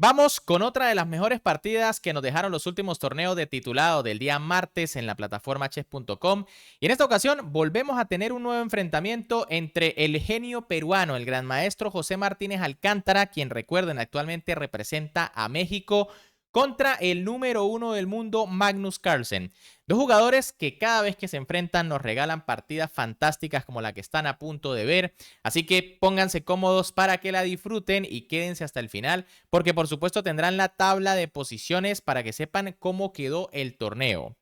Vamos con otra de las mejores partidas que nos dejaron los últimos torneos de titulado del día martes en la plataforma chess.com. Y en esta ocasión volvemos a tener un nuevo enfrentamiento entre el genio peruano, el gran maestro José Martínez Alcántara, quien recuerden actualmente representa a México, contra el número 1 del mundo, Magnus Carlsen. Dos jugadores que cada vez que se enfrentan nos regalan partidas fantásticas como la que están a punto de ver. Así que pónganse cómodos para que la disfruten y quédense hasta el final, porque por supuesto tendrán la tabla de posiciones para que sepan cómo quedó el torneo.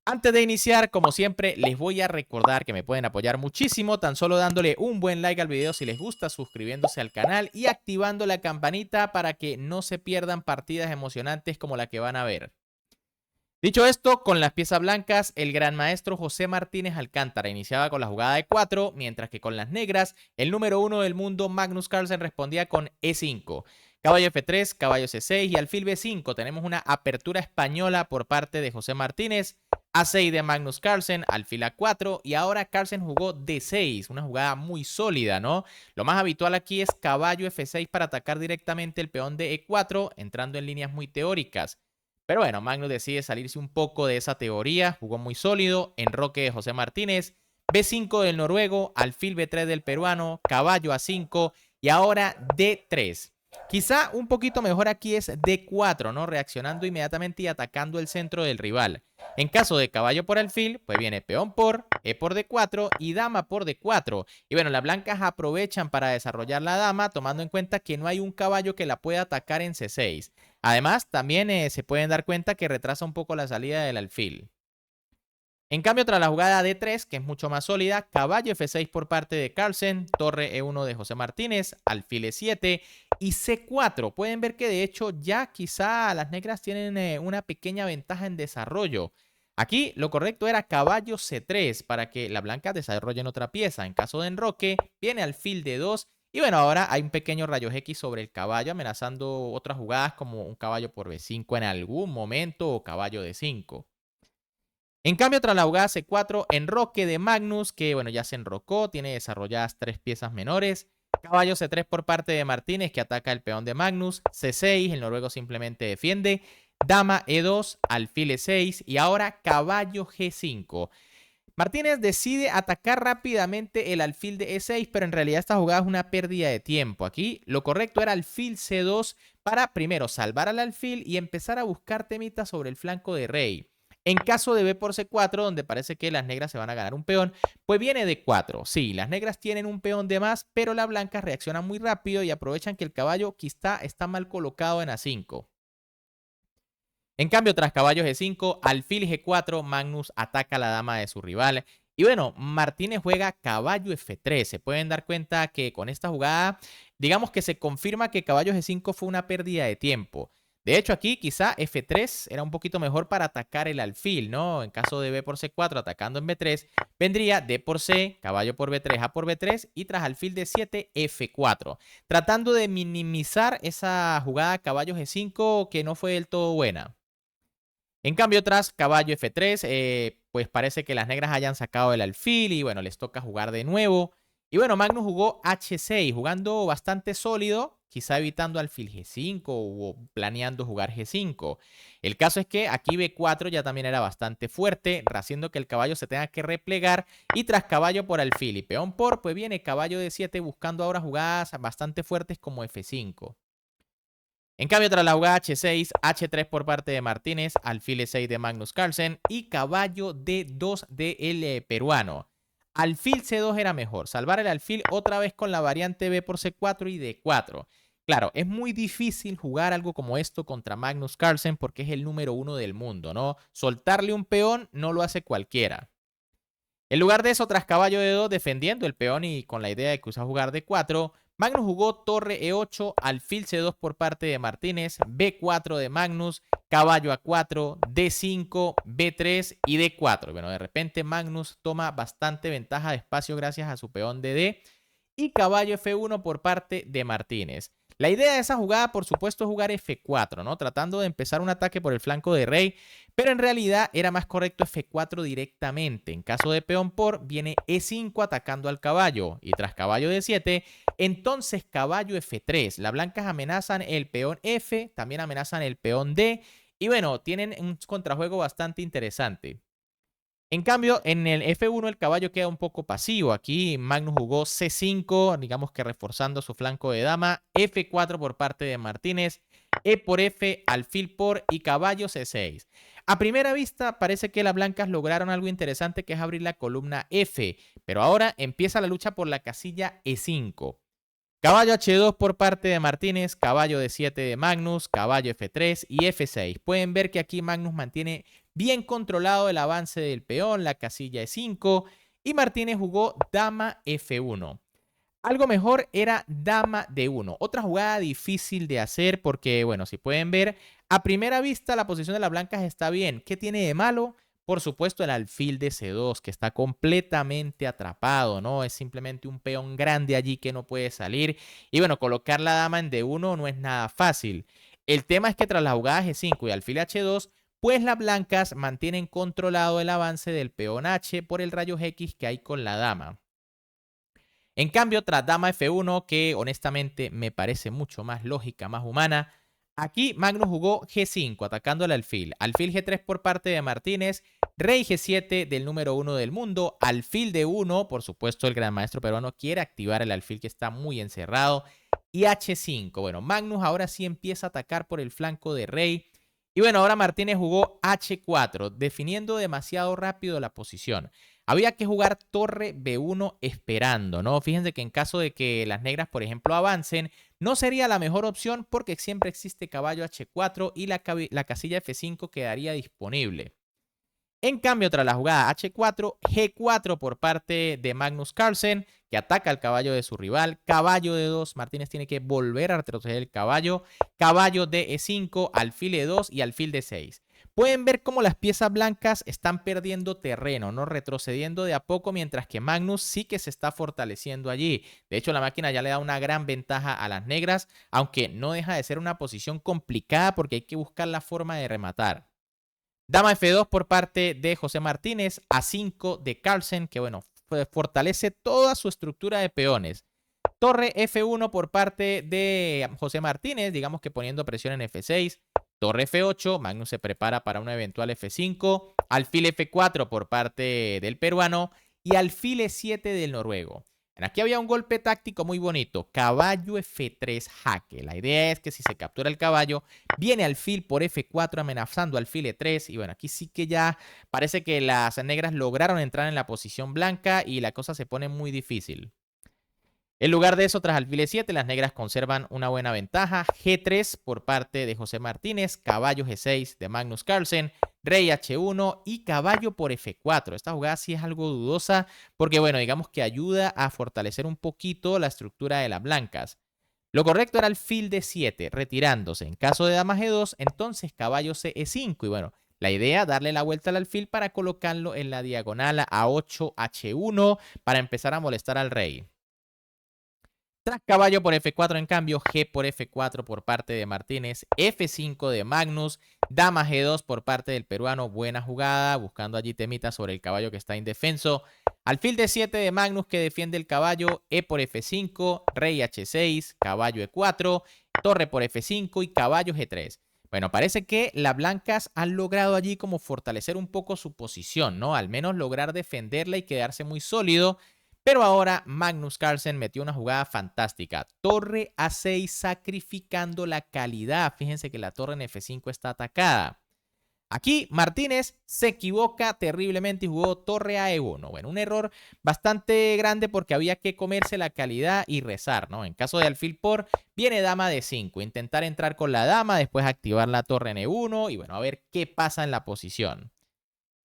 Antes de iniciar, como siempre, les voy a recordar que me pueden apoyar muchísimo tan solo dándole un buen like al video si les gusta, suscribiéndose al canal y activando la campanita para que no se pierdan partidas emocionantes como la que van a ver. Dicho esto, con las piezas blancas, el gran maestro José Martínez Alcántara iniciaba con la jugada de 4, mientras que con las negras, el número 1 del mundo, Magnus Carlsen, respondía con E5. Caballo F3, caballo C6 y alfil B5. Tenemos una apertura española por parte de José Martínez. A6 de Magnus Carlsen, alfil A4 y ahora Carlsen jugó D6, una jugada muy sólida, ¿no? Lo más habitual aquí es caballo F6 para atacar directamente el peón de E4, entrando en líneas muy teóricas. Pero bueno, Magnus decide salirse un poco de esa teoría, jugó muy sólido, enroque de José Martínez, B5 del noruego, alfil B3 del peruano, caballo A5 y ahora D3. Quizá un poquito mejor aquí es D4, ¿no? Reaccionando inmediatamente y atacando el centro del rival. En caso de caballo por alfil, pues viene peón por, E por D4 y dama por D4. Y bueno, las blancas aprovechan para desarrollar la dama, tomando en cuenta que no hay un caballo que la pueda atacar en C6. Además, también se pueden dar cuenta que retrasa un poco la salida del alfil. En cambio, tras la jugada D3, que es mucho más sólida, caballo F6 por parte de Carlsen, torre E1 de José Martínez, alfil E7 y C4. Pueden ver que de hecho ya quizá las negras tienen una pequeña ventaja en desarrollo. Aquí lo correcto era caballo C3 para que la blanca desarrollen otra pieza. En caso de enroque, viene alfil D2 y bueno, ahora hay un pequeño rayos X sobre el caballo amenazando otras jugadas como un caballo por B5 en algún momento o caballo D5. En cambio, tras la jugada C4, enroque de Magnus, que bueno, ya se enrocó, tiene desarrolladas 3 piezas menores. Caballo C3 por parte de Martínez, que ataca el peón de Magnus. C6, el noruego simplemente defiende. Dama E2, alfil E6 y ahora caballo G5. Martínez decide atacar rápidamente el alfil de E6, pero en realidad esta jugada es una pérdida de tiempo. Aquí lo correcto era alfil C2 para primero salvar al alfil y empezar a buscar temitas sobre el flanco de rey. En caso de B por C4, donde parece que las negras se van a ganar un peón, pues viene D4. Sí, las negras tienen un peón de más, pero las blancas reaccionan muy rápido y aprovechan que el caballo quizá está mal colocado en A5. En cambio, tras caballo G5, alfil G4, Magnus ataca a la dama de su rival. Y bueno, Martínez juega caballo F3. Se pueden dar cuenta que con esta jugada, digamos que se confirma que caballo G5 fue una pérdida de tiempo. De hecho, aquí quizá F3 era un poquito mejor para atacar el alfil, ¿no? En caso de B por C4 atacando en B3, vendría D por C, caballo por B3, A por B3 y tras alfil D7, F4. Tratando de minimizar esa jugada caballo G5 que no fue del todo buena. En cambio, tras caballo F3, pues parece que las negras hayan sacado el alfil y bueno, les toca jugar de nuevo. Y bueno, Magnus jugó H6, jugando bastante sólido, quizá evitando alfil G5 o planeando jugar G5. El caso es que aquí B4 ya también era bastante fuerte, haciendo que el caballo se tenga que replegar. Y tras caballo por alfil y peón por, pues viene caballo D7 buscando ahora jugadas bastante fuertes como F5. En cambio, tras la jugada H6, H3 por parte de Martínez, alfil E6 de Magnus Carlsen y caballo D2 del peruano. Alfil C2 era mejor, salvar el alfil otra vez con la variante B por C4 y D4. Claro, es muy difícil jugar algo como esto contra Magnus Carlsen porque es el número 1 del mundo, ¿no? Soltarle un peón no lo hace cualquiera. En lugar de eso, tras caballo D2 defendiendo el peón y con la idea de que usa jugar D4, Magnus jugó torre E8, alfil C2 por parte de Martínez, B4 de Magnus, caballo A4, D5, B3 y D4. Bueno, de repente Magnus toma bastante ventaja de espacio gracias a su peón de D y caballo F1 por parte de Martínez. La idea de esa jugada, por supuesto, es jugar F4, ¿no? Tratando de empezar un ataque por el flanco de rey, pero en realidad era más correcto F4 directamente. En caso de peón por, viene E5 atacando al caballo, y tras caballo D7, entonces caballo F3. Las blancas amenazan el peón F, también amenazan el peón D, y bueno, tienen un contrajuego bastante interesante. En cambio, en el F1 el caballo queda un poco pasivo. Aquí Magnus jugó C5, digamos que reforzando su flanco de dama. F4 por parte de Martínez. E por F, alfil por y caballo C6. A primera vista parece que las blancas lograron algo interesante, que es abrir la columna F. Pero ahora empieza la lucha por la casilla E5. Caballo H2 por parte de Martínez, caballo D7 de Magnus, caballo F3 y F6. Pueden ver que aquí Magnus mantiene bien controlado el avance del peón, la casilla E5, y Martínez jugó dama F1. Algo mejor era dama D1. Otra jugada difícil de hacer porque, bueno, si pueden ver, a primera vista la posición de las blancas está bien. ¿Qué tiene de malo? Por supuesto, el alfil de C2, que está completamente atrapado, ¿no? Es simplemente un peón grande allí que no puede salir. Y bueno, colocar la dama en D1 no es nada fácil. El tema es que tras la jugada G5 y alfil H2, pues las blancas mantienen controlado el avance del peón H por el rayo X que hay con la dama. En cambio, tras dama F1, que honestamente me parece mucho más lógica, más humana, aquí Magnus jugó G5, atacando al alfil. Alfil G3 por parte de Martínez, rey G7 del número 1 del mundo, alfil D1, por supuesto el gran maestro peruano quiere activar el alfil que está muy encerrado, y H5. Bueno, Magnus ahora sí empieza a atacar por el flanco de rey. Y bueno, ahora Martínez jugó H4, definiendo demasiado rápido la posición. Había que jugar torre B1 esperando, ¿no? Fíjense que en caso de que las negras, por ejemplo, avancen, no sería la mejor opción porque siempre existe caballo H4 y la casilla F5 quedaría disponible. En cambio, tras la jugada H4, G4 por parte de Magnus Carlsen, que ataca al caballo de su rival. Caballo D2, Martínez tiene que volver a retroceder el caballo. Caballo de E5, alfil E2 y alfil D6. Pueden ver cómo las piezas blancas están perdiendo terreno, ¿no? Retrocediendo de a poco, mientras que Magnus sí que se está fortaleciendo allí. De hecho, la máquina ya le da una gran ventaja a las negras, aunque no deja de ser una posición complicada porque hay que buscar la forma de rematar. Dama F2 por parte de José Martínez, A5 de Carlsen, que bueno, fortalece toda su estructura de peones. Torre F1 por parte de José Martínez, digamos que poniendo presión en F6. Torre F8, Magnus se prepara para una eventual F5. Alfil F4 por parte del peruano y alfil E7 del noruego. Aquí había un golpe táctico muy bonito, caballo F3 jaque. La idea es que si se captura el caballo, viene alfil por F4 amenazando alfil E3. Y bueno, aquí sí que ya parece que las negras lograron entrar en la posición blanca y la cosa se pone muy difícil. En lugar de eso, tras alfil E7, las negras conservan una buena ventaja. G3 por parte de José Martínez, caballo G6 de Magnus Carlsen, rey H1 y caballo por F4. Esta jugada sí es algo dudosa porque, bueno, digamos que ayuda a fortalecer un poquito la estructura de las blancas. Lo correcto era alfil D7, retirándose. En caso de dama G2, entonces caballo E5. Y bueno, la idea, darle la vuelta al alfil para colocarlo en la diagonal a 8 H1 para empezar a molestar al rey. Tras caballo por F4, en cambio, G por F4 por parte de Martínez, F5 de Magnus, dama G2 por parte del peruano, buena jugada, buscando allí temita sobre el caballo que está indefenso. Alfil D7 de Magnus que defiende el caballo, E por F5, rey H6, caballo E4, torre por F5 y caballo G3. Bueno, parece que las blancas han logrado allí como fortalecer un poco su posición, ¿no? Al menos lograr defenderla y quedarse muy sólido. Pero ahora Magnus Carlsen metió una jugada fantástica. Torre A6 sacrificando la calidad. Fíjense que la torre en F5 está atacada. Aquí Martínez se equivoca terriblemente y jugó torre a E1. Bueno, un error bastante grande porque había que comerse la calidad y rezar, ¿no? En caso de alfil por, viene dama de 5. Intentar entrar con la dama, después activar la torre en E1 y bueno, a ver qué pasa en la posición.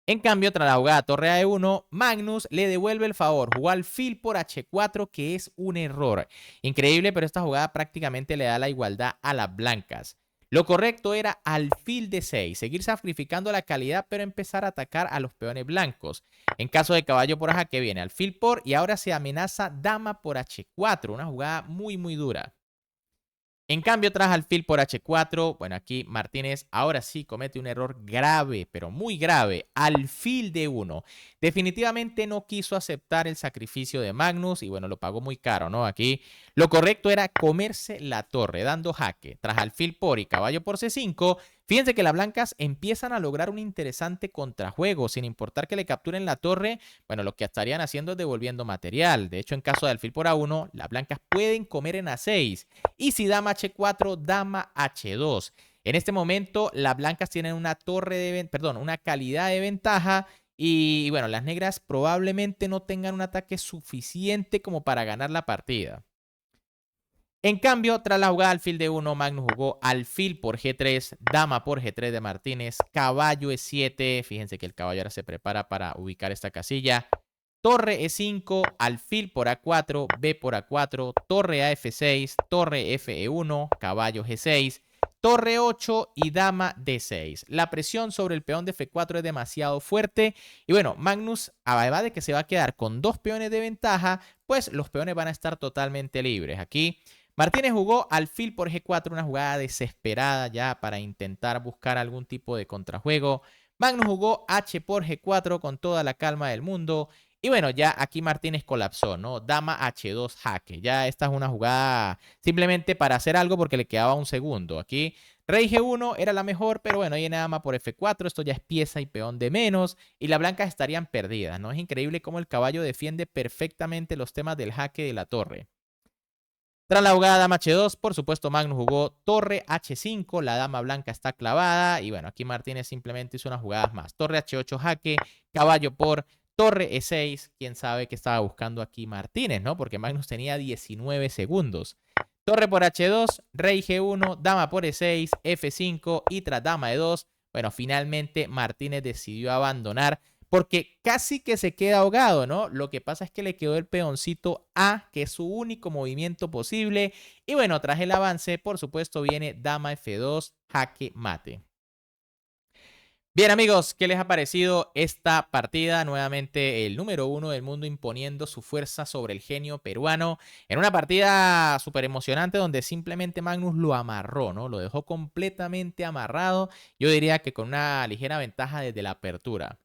En cambio, tras la jugada torre a E1, Magnus le devuelve el favor. Jugó alfil por H4, que es un error. Increíble, pero esta jugada prácticamente le da la igualdad a las blancas. Lo correcto era alfil D6, seguir sacrificando la calidad, pero empezar a atacar a los peones blancos. En caso de caballo por jaque viene alfil por y ahora se amenaza dama por H4, una jugada muy dura. En cambio, tras alfil por h4, bueno, aquí Martínez ahora sí comete un error grave, pero muy grave. Alfil d1. Definitivamente no quiso aceptar el sacrificio de Magnus y bueno, lo pagó muy caro, ¿no? Aquí lo correcto era comerse la torre, dando jaque. Tras alfil por y caballo por c5, fíjense que las blancas empiezan a lograr un interesante contrajuego, sin importar que le capturen la torre. Bueno, lo que estarían haciendo es devolviendo material. De hecho, en caso de alfil por a1, las blancas pueden comer en a6. Y si dama h4, dama h2. En este momento, las blancas tienen una una calidad de ventaja. Y bueno, las negras probablemente no tengan un ataque suficiente como para ganar la partida. En cambio, tras la jugada alfil d1, Magnus jugó alfil por g3, dama por g3 de Martínez, caballo e7. Fíjense que el caballo ahora se prepara para ubicar esta casilla. Torre e5, alfil por a4, b por a4, torre a f6, torre fe1, caballo g6, torre 8 y dama d6. La presión sobre el peón de f4 es demasiado fuerte. Y bueno, Magnus, además de que se va a quedar con dos peones de ventaja, pues los peones van a estar totalmente libres. Aquí Martínez jugó alfil por g4, una jugada desesperada ya para intentar buscar algún tipo de contrajuego. Magnus jugó h por g4 con toda la calma del mundo. Y bueno, ya aquí Martínez colapsó, ¿no? Dama H2 jaque. Ya esta es una jugada simplemente para hacer algo porque le quedaba un segundo. Aquí rey G1 era la mejor, pero bueno, ahí viene dama por F4. Esto ya es pieza y peón de menos. Y las blancas estarían perdidas, ¿no? Es increíble cómo el caballo defiende perfectamente los temas del jaque de la torre. Tras la jugada dama H2, por supuesto Magnus jugó torre H5, la dama blanca está clavada y bueno, aquí Martínez simplemente hizo unas jugadas más. Torre H8 jaque, caballo por torre E6, quién sabe qué estaba buscando aquí Martínez, ¿no? Porque Magnus tenía 19 segundos. Torre por H2, rey G1, dama por E6, F5 y tras dama E2, bueno, finalmente Martínez decidió abandonar porque casi que se queda ahogado, ¿no? Lo que pasa es que le quedó el peoncito A, que es su único movimiento posible. Y bueno, tras el avance, por supuesto, viene dama F2, jaque mate. Bien amigos, ¿qué les ha parecido esta partida? Nuevamente el número 1 del mundo imponiendo su fuerza sobre el genio peruano en una partida súper emocionante donde simplemente Magnus lo amarró, ¿no? Lo dejó completamente amarrado. Yo diría que con una ligera ventaja desde la apertura.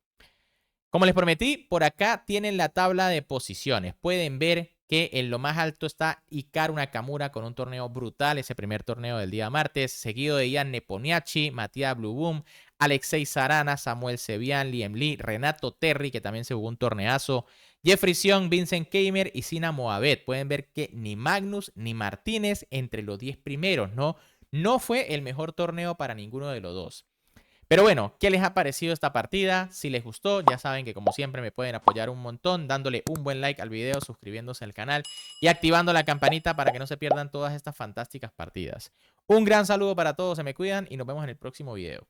Como les prometí, por acá tienen la tabla de posiciones. Pueden ver que en lo más alto está Hikaru Nakamura con un torneo brutal, ese primer torneo del día martes, seguido de Ian Nepomniachtchi, Matías Blue Boom, Alexei Sarana, Samuel Sevian, Liam Lee, Renato Terry, que también se jugó un torneazo, Jeffrey Sion, Vincent Keimer y Sina Moabed. Pueden ver que ni Magnus ni Martínez entre los 10 primeros, ¿no? No fue el mejor torneo para ninguno de los dos. Pero bueno, ¿qué les ha parecido esta partida? Si les gustó, ya saben que como siempre me pueden apoyar un montón dándole un buen like al video, suscribiéndose al canal y activando la campanita para que no se pierdan todas estas fantásticas partidas. Un gran saludo para todos, se me cuidan y nos vemos en el próximo video.